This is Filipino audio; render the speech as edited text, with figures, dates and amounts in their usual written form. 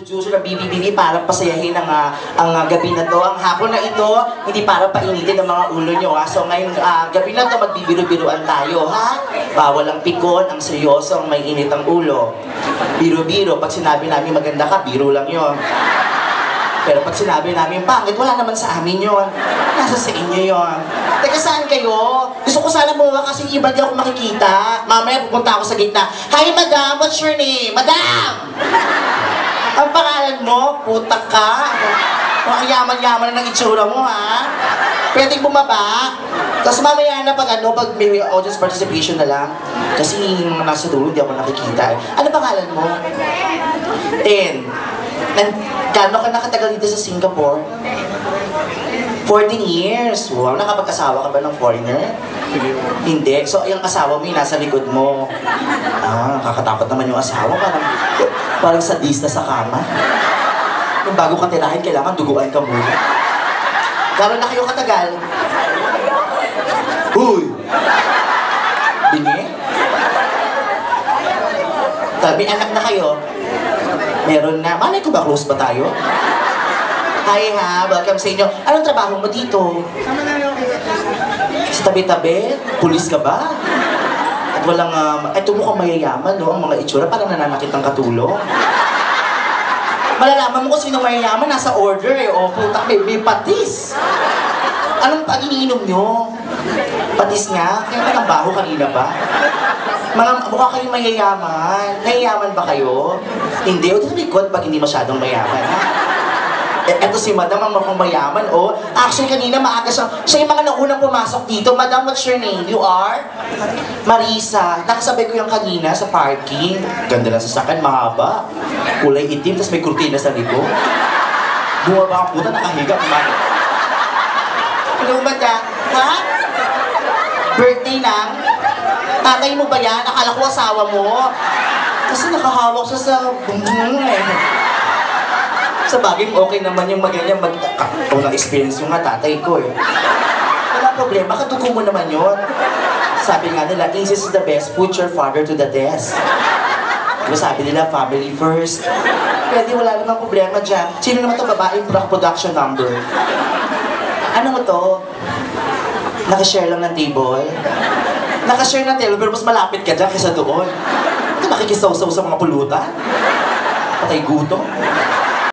producer na BBBB para pasayahin ang gabi na to. Ang hapon na ito, hindi para painitin ang mga ulo nyo, ha? So ngayong gabi na to, magbibiro-biruan tayo, ha? Bawal ang pikon, ang seryoso, ang may init ang ulo. Biro-biro, pag sinabi namin maganda ka, biro lang yon. Pero pag sinabi namin pangit, wala naman sa amin yon. Nasa sa inyo yon. Teka, saan kayo? Gusto ko sana buwa kasi iba di ako makikita. Mamaya pupunta ako sa gitna. Hi, madam! What's your name? Madam! Ang pangalan mo? Putak ka? Ang yaman-yaman ng itsura mo, ha? Pwedeng bumaba. Tapos mamaya na pag may audience participation na lang. Kasi yung nasa dulo, hindi ako nakikita. Ano pangalan mo? 10. Gano'n ka nakatagal dito sa Singapore? 14 years. Wow, nakapag-asawa ka ba ng foreigner? Hindi. So, yung asawa mo yung nasa likod mo. Nakakatakot naman yung asawa. Parang sadista sa kama. Yung bago ka tirahin, kailangan duguan ka muna. Gano'n na kayo katagal? Uy! Bingi? May anak na kayo? Meron na. Malay ko ba, close ba tayo? Hi ha, welcome sa inyo. Anong trabaho mo dito? Sa tabi-tabi? Pulis ka ba? At walang, ito mukhang mayayaman, no? Ang mga itsura, parang nananakit ng katulong. Malalaman mo kung sino mayayaman, nasa order eh. O, putak, may patis. Anong pag-iniinom nyo? Patis nga? Kaya ka ng baho kanina ba? Mukha kayong mayayaman. Mayayaman ba kayo? Hindi. O, likod pag hindi masyadong mayaman, ha? Eto si Madam, ang mukhang mayaman, oh. Actually, kanina maaga siya yung mga naunang pumasok dito. Madam, what's your name? You are? Marisa. Nakasabay ko yung kanina sa parking. Ganda lang sa sakan, mahaba. Kulay itim, tapos may kurtina sa likod. Bumaba ang puta, nakahiga. Hello, Madam. Ha? Birthday ng? Tatay mo ba yan? Akala ko asawa mo. Kasi nakahawak siya sa Sa bagay, okay naman yung maganyan. Kung na-experience yung nga tatay ko eh. Wala problema, katuko mo naman yun. Sabi nga nila, incest is the best, put your father to the test. Diba sabi nila, family first. Pwede, wala namang problema dyan. Sino naman ito babaeng production number? Ano mo to? Nakashare lang ng table? Nakashare ng table, pero mas malapit ka dyan kaysa doon. Ito nakikisaw-saw sa mga pulutan? Patay gutom?